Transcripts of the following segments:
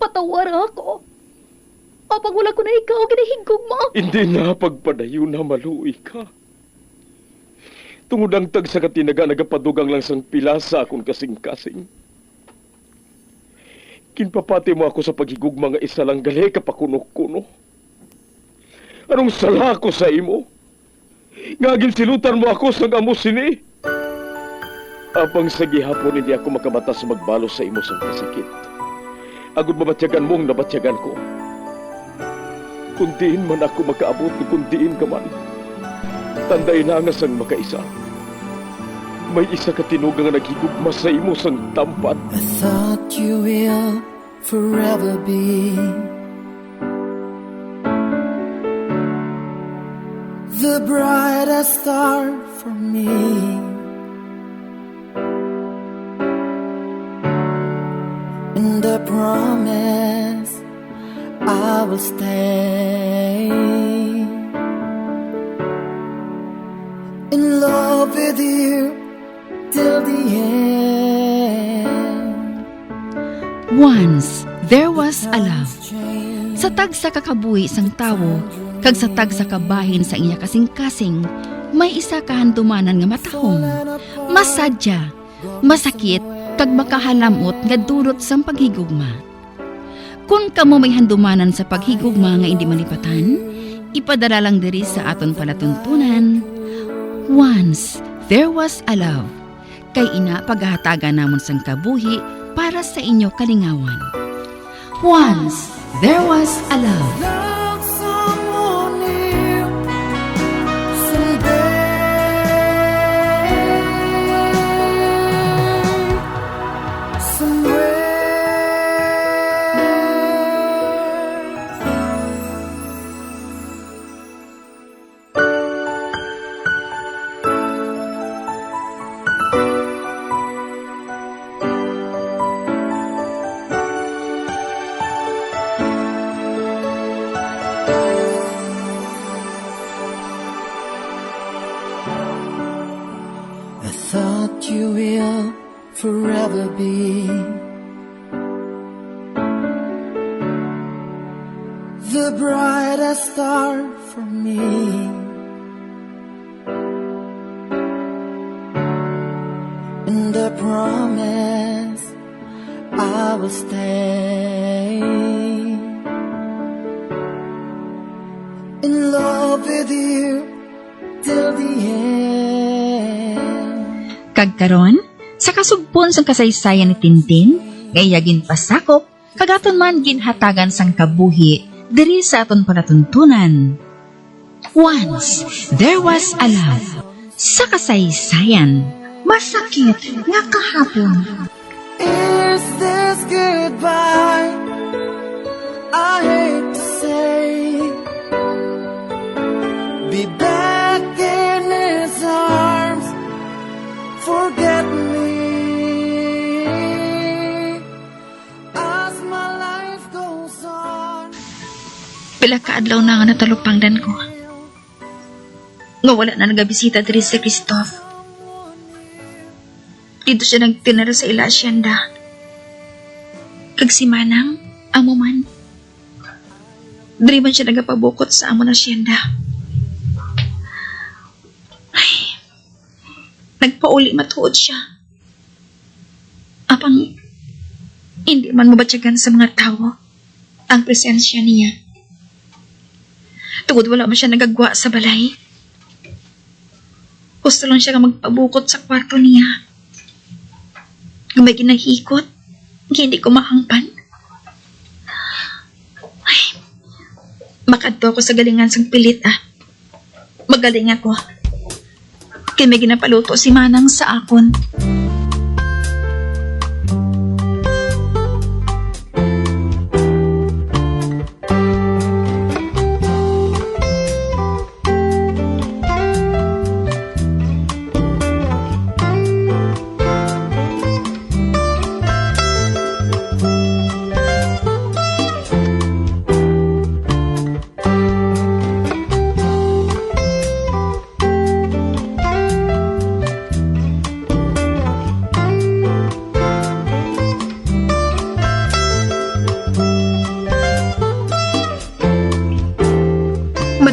patawar ako. Apang wala ko na ikaw, ginahigog mo. Hindi na pagpadayo na maluoy ka. Tungod ang tag sa katinaga nagapadugang lang sang pilasa akong kasing-kasing. Kinpapati mo ako sa paghigugma nga isa lang gali kapakuno-kuno. Anong sala ko sa imo? Ngagin silutan mo ako sa amo sini. Apang sa gihapon hindi ako makabatas magbalo sa imo sang kasakit. Agud mabatyagan mong nabatyagan ko. Kundiin man ako makaabot, kundiin ka man. Tanday na nga sang makaisa. May isa ka tinugang nga naghigugma sa imo sang tampat. I thought you will forever be the brightest star for me. And I promise I will stay in love with you till the end. Once, there was a love. Sa tag sa kakabuhi sang tawo, kag sa tag sa kabahin sa iya kasing-kasing, may isa kahandumanan nga matahong, masadya, masakit, kag makahalamot nga dulot sang paghigugma. Kung kamo may handumanan sa paghigugma nga hindi malipatan, ipadala lang diri sa aton palatuntunan. Once, there was a love. Kay ina paghahatagan namon sang kabuhi para sa inyo kalingawan. Once, there was a love. Love someone new someday, I thought you will forever be the brightest star for me. And I promise I will stay in love with you till the end. Kagkaron, sa kasugpon sang kasaysayan ni Tintin, gayagin pasakop, kagaton man ginhatagan sang kabuhi, diri sa aton palatuntunan. Once, there was a love. Sa kasaysayan, masakit nga kahapon. Is this goodbye? I hate to say, be back in his arms, forget me as my life goes on. Pila ka adlaw na nga natalupangdan ko. Nga wala na nagabisita diri si Christoph. Dito siya nagtinara sa ila asyenda. Kag si Manang, amo man. Diri man siya nagapabukot sa amo na asyenda. Ay, nagpauli matuod siya. Apang, hindi man mabatyagan sa mga tao ang presensya niya. Tungod wala man siya nagagwa sa balay. Gusto lang siya nga magpabukot sa kwarto niya. Kung may ginahikot, hindi ko mahangpan. Ay, makadto ako sa galingan sang pilit Magaling ako. Kaya may ginapaluto si Manang sa akon.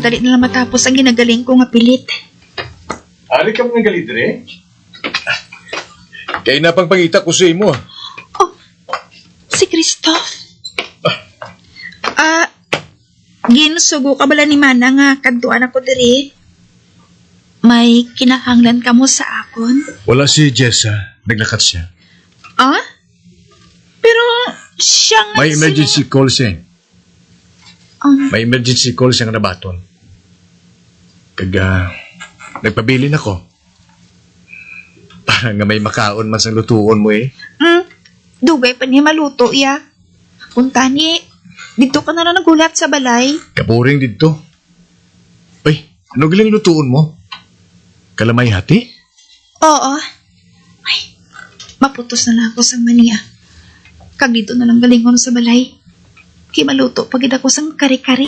madali na lang matapos ang ginagaling ko nga pilit. Ari ka mga galit rin? Kaya na pang pangita ko sa imo. Oh, si Christoph. Ginsugo ka bala ni Mana nga kadtuan ako diri? May kinahanglan ka mo sa akon? Wala si Jessa. Naglakat siya. Ah? Pero siya nga May emergency call siya. May emergency call siya nga nabaton. Kaga, nagpabilin ako. Para nga may makaon man sa lutuon mo eh. Dugay pa niya maluto iya. Punta ni, dito ka na lang nagulat sa balay. Kaboring dito. Ay, ano galing lutuon mo? Kalamay hati? Oo. Ay, maputos na lang ako sa maniya. Kag dito na lang galingon sa balay. Kay maluto pagid ako sang kare-kare.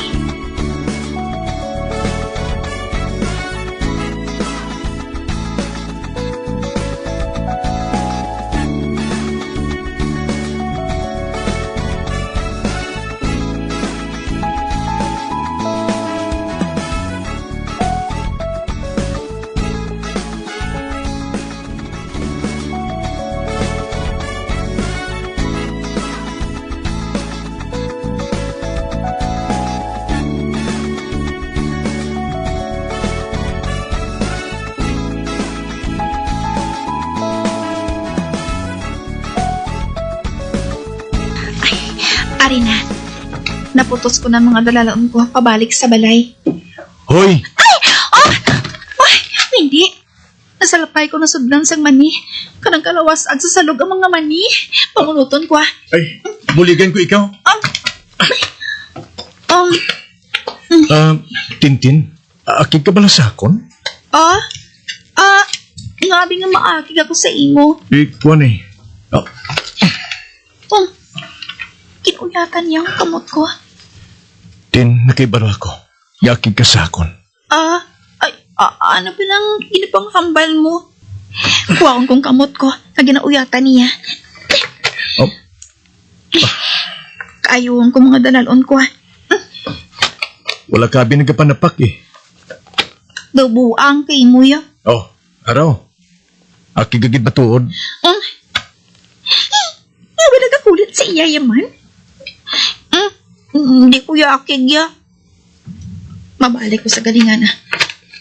Ari na. Naputos ko na mga dalalaon ko pabalik sa balay. Hoy! Ay, hindi. Nasalapay ko na sudlan sang mani. Kanang kalawas at sa salog ang mga mani. Pamunuton ko ah. Ay, buligan ko ikaw. Tintin, akig ka bala sa akon? Ngabi nga maakig ako sa imo. Kuwan eh. Kinuyatan niya ang kamot ko. Tin, nakiibaro ako. Yakig ka sa akon. Ano pa lang inipang kambal mo? Kuwaon kong kamot ko na ginauyatan niya. Kaayuhan ko mga dalalon ko. Wala ka binagapanapak eh. Dubuang kay mo ya. Araw. Akig agad matuod. Wala ka kulit sa iya yaman. Hindi ko yakig ya. Mabalik ko sa galingan na.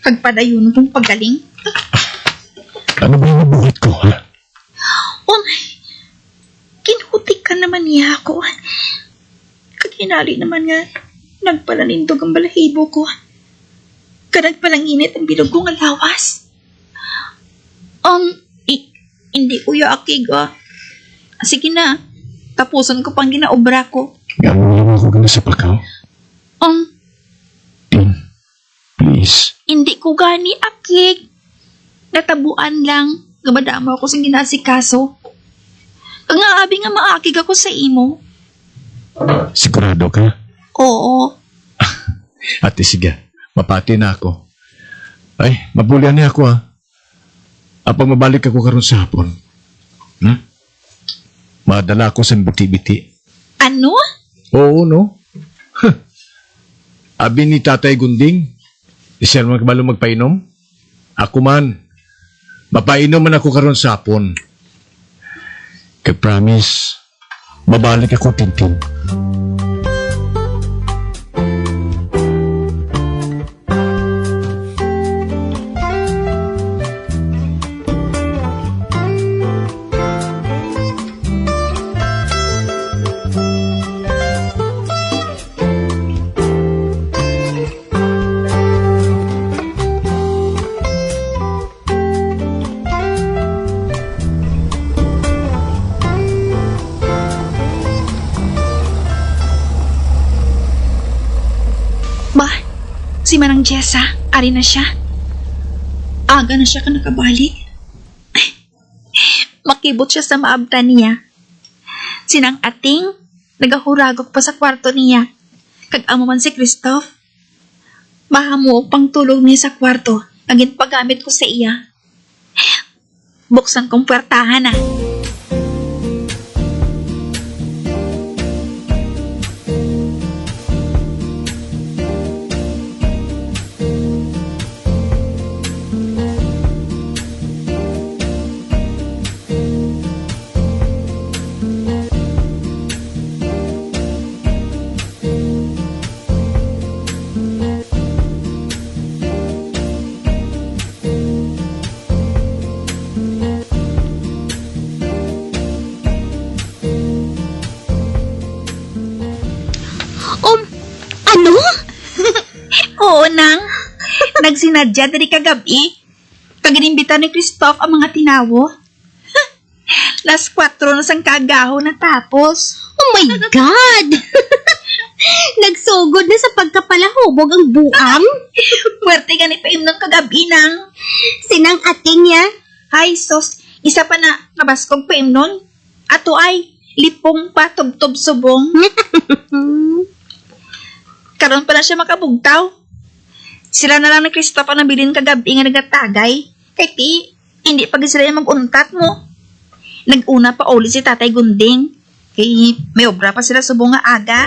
Pagpadayon kong paggaling. Ano ba yung nabuhit ko, ha? Kinhutik ka naman niya ako. Kaginali naman nga, nagpalanindog ang balahibo ko. Kanagpalang init ang bilog kong alawas. Hindi ko yakig Sige na, tapusan ko pang ginaobra ko. Gano'n ako gana sa pakaw? Tin, please. Hindi ko gani akig. Natabuan lang. Gamadama ako sa ginasikaso. Kang aabi nga maakig ako sa imo. Sigurado ka? Oo. Ate, sige. Mapati na ako. Ay, mabulian niya ako, ha? Apang mabalik ako karon sa hapon. Madala ako sa biti-biti. Ano? Oo, no? Abi ni Tatay Gunding, siya naman kabalo magpainom. Ako man, mapainom man ako karon sa hapon. Kay promise, babalik ako, Tintin. Si Manang Jessa, ari na siya. Aga na siya ka nakabalik. Makibot siya sa maabtan niya. Sinang ating, nagahuragok pa sa kwarto niya. Kag amo man si Christoph. Mahamo pang tulog niya sa kwarto. Naging paggamit ko sa iya. Buksan kong puwertahan na. nang nagsinadya diri kagabi. Kaginimbita ni Christoph ang mga tinawo. Las 4 na sang kagaho na tapos. Oh my God! Nagsugod na sa pagkapalahubog ang buam. Puwerte ka ni Paim ng kagabi nang. Sinang ating niya. Ay, sos, isa pa na kabaskog Paim nun. Ato ay lipong patubtob subong. Karon pa na siya makabugtaw. Sila na lang ni Christoph ang nabilin kagabi nga nagatagay. Kay ti, hindi pa sila yung mag-untat mo. Nag-una pa uli si Tatay Gunding. Kay may obra pa sila subong nga aga.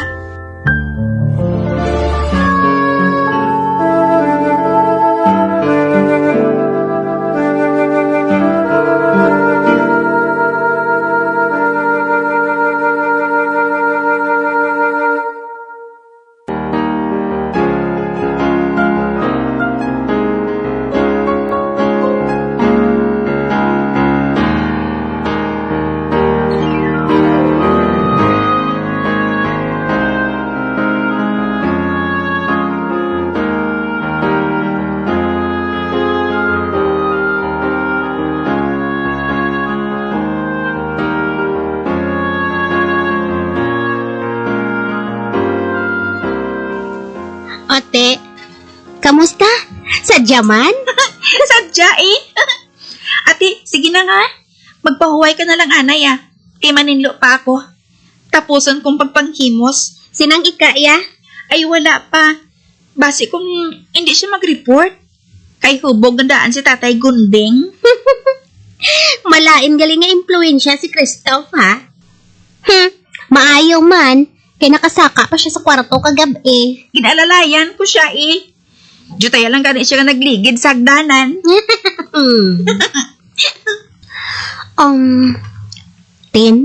Ate, kamusta? Sadya man? Sadya eh. Ate, sige na nga. Magpahuway ka na lang, anay ah. Kay maninlo pa ako. Tapuson kong pagpanghimos. Sinang ikaya? Ay wala pa. Base kung hindi siya mag-report. Kay hubog gandaan si Tatay Gunding. Malain galing nga impluensya si Christoph, ha? Maayaw man. Kaya nakasaka pa siya sa kwarto kagabi. Ginalalayan ko siya eh. Jutaya lang gani siya nga nagligid sa hagdanan. Tin?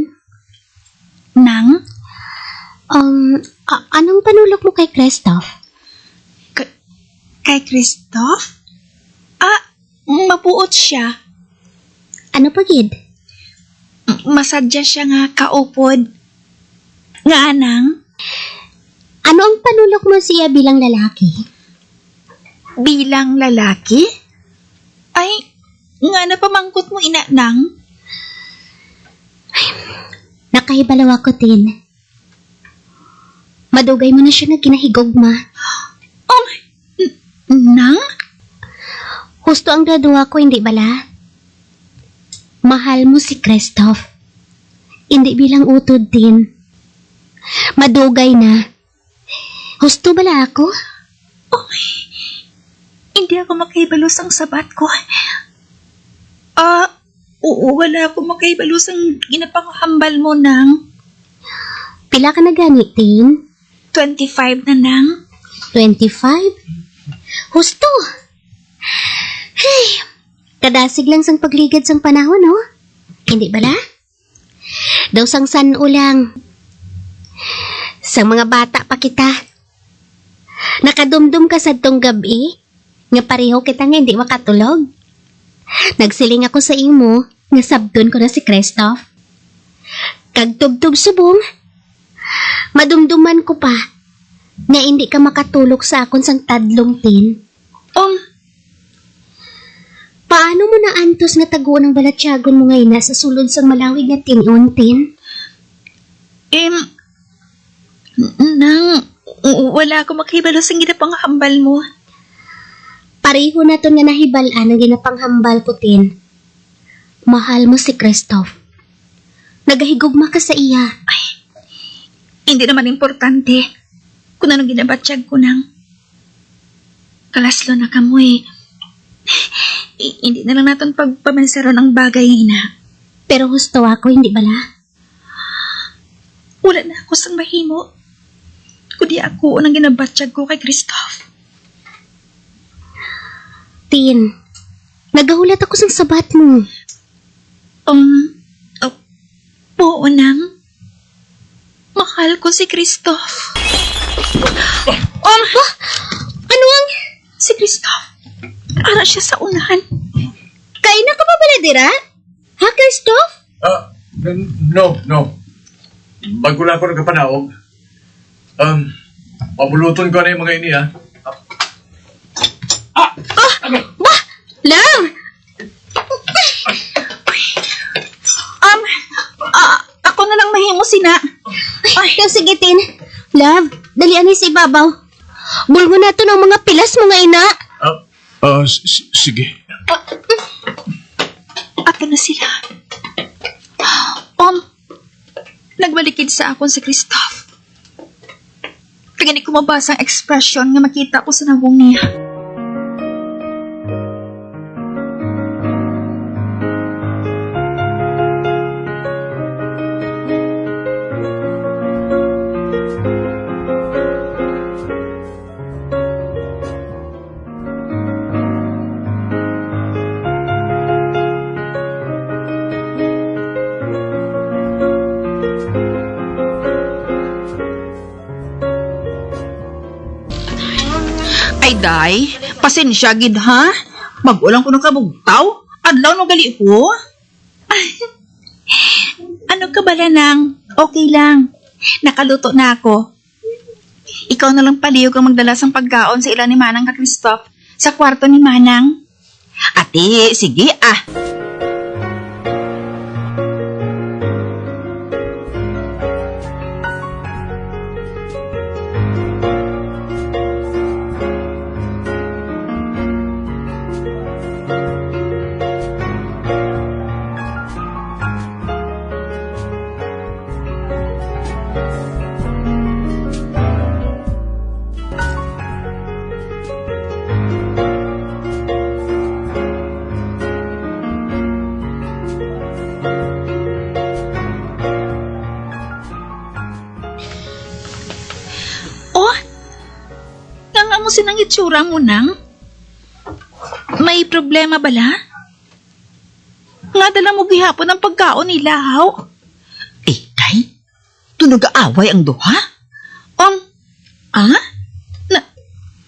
Nang? Anong panulok mo kay Christoph? Kay Christoph? Mapuot siya. Ano pa, Gid? Masadya siya nga kaupod. Nga anang? Ano ang panulok mo siya bilang lalaki? Bilang lalaki? Ay, nga na pamangkot mo inanang? Nakahibalaw ako, Tin. Madugay mo na siya na ginahigogma. Oh, nang? Husto ang gradua ko, hindi bala? Mahal mo si Christoph. Hindi bilang utod, Tin. Madugay na. Husto bala ako? Oh, hindi ako makahibalos ang sabat ko. Oo, wala ako makahibalos ang ginapangahambal mo nang. Pila ka na gani, Tin? 25 na nang. 25? Husto! Hey, kadasig lang sang pagligad sang panahon, no? Hindi bala? Daw sang sanu lang. Sa mga bata pa kita. Nakadumdum ka sa tong gabi, nga pareho kita nga hindi makatulog. Nagsiling ako sa imo, nga sabdon ko na si Christoph. Kagtubtub subong, madumduman ko pa, nga hindi ka makatulog sa akon sang tadlong, Tin. Paano mo naantos nga tago ng balatsyagon mo ngayon sa sulod sang malawig nga tinyon, Tin? Nang, wala ako makahibalos ang ginapangahambal mo. Pareho na to nga nahibalaan ang ginapanghambal ko, Tin. Mahal mo si Christoph. Nagahigugma ka sa iya. Ay, hindi naman importante kung anong ginabatsyag ko nang. Kalaslo na ka mo eh. Hindi na lang natin pagpamansaro ng bagay na. Pero gusto ako, hindi bala? Wala na ako sang mahimo. Kundi ako ang ginabatsyag ko kay Christoph. Tin, nagahulat ako sa sabat mo. Oo nang. Mahal ko si Christoph. Ano ang... Si Christoph. Para siya sa unahan. Kain na ka pa bala, dira? Ha, Christoph? No. Bago lang ako nagkapanaog. Pabuluton ko na yung mga ini, ha? Love! Ako na lang mahimo sina. Yung sige, Tin. Love, dalian ni si Babaw. Bulgo na to ng mga pilas mo nga ina. Sige. Ato na sila. Nagbalikid sa akon si Christoph. Kaya ko mabasa ang ekspresyon nga makita ko sa nabong niya. Ay, day, pasensya gid ha. Magulang ko ng kabugtaw. Adlaw no gali ko. Ano ka bala nang? Okay lang. Nakaluto na ako. Ikaw na lang palihog ang magdala ng pagkaon sa ilan ni Manang ka Christoph sa kwarto ni Manang. Ate, sige ah. Mo sinang itsura mo nang? May problema bala? Nga dala mo gihapon ang pagkaon ni Lahaw? Eh, day, tunog away ang duha.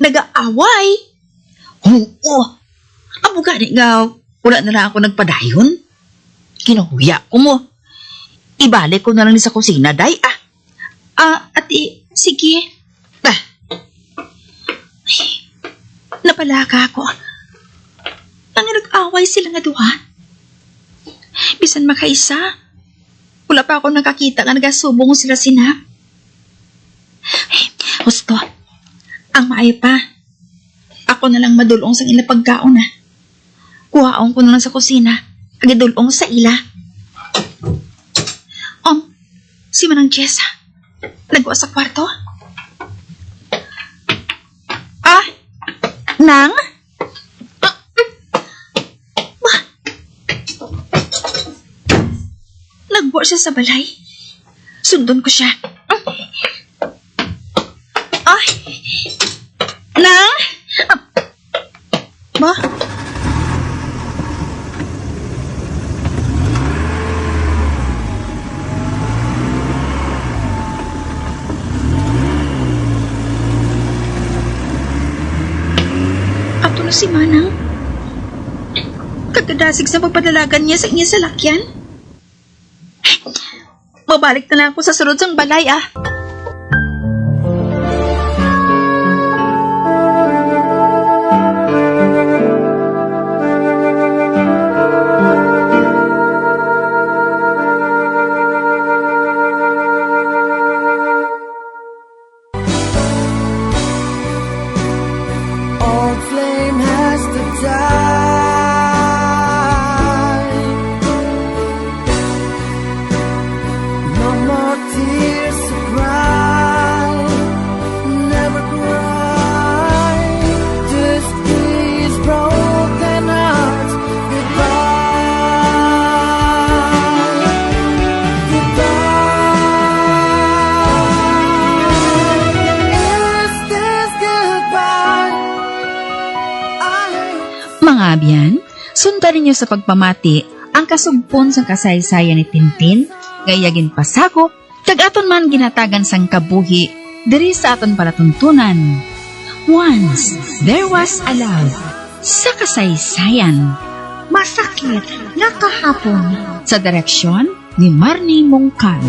Nag-aaway? Oo. Amo gani nga, wala na lang ako nagpadayon. Kinuhuya ko mo. Ibalik ko na lang ni sa kusina, day ah. Ate, sige. Napalaka ako. Ang nag-away sila nga duha. Bisan makaisa, wala pa ako nakakita nga nagasubong sila sina. Gusto, ang maayo pa. Ako na lang madulong sa ila pagkaon na. Kuhaon ko na lang sa kusina, agidulong sa ila. Si Manang Jessa, nagwa sa kwarto? Nang? Nagbuo siya sa balay. Sundon ko siya. Ay! Nang? Ba? Si Manang, kagdasig sa pagpadalagan niya sa inyong salakyan. Mabalik na lang ako sa sunod sang balay Old flame has to die. No more tears to cry. Never cry. Just these broken hearts goodbye. Goodbye. Is this goodbye? Mga abyan, sundan ninyo sa pagpamati ang kasugpon sa kasaysayan ni Tintin, gayagin pasakop, kag aton man ginatagan sang kabuhi, diri sa aton palatuntunan. Once, there was a love sa kasaysayan. Masakit na kahapon. Sa direksyon ni Marnie Mongkan.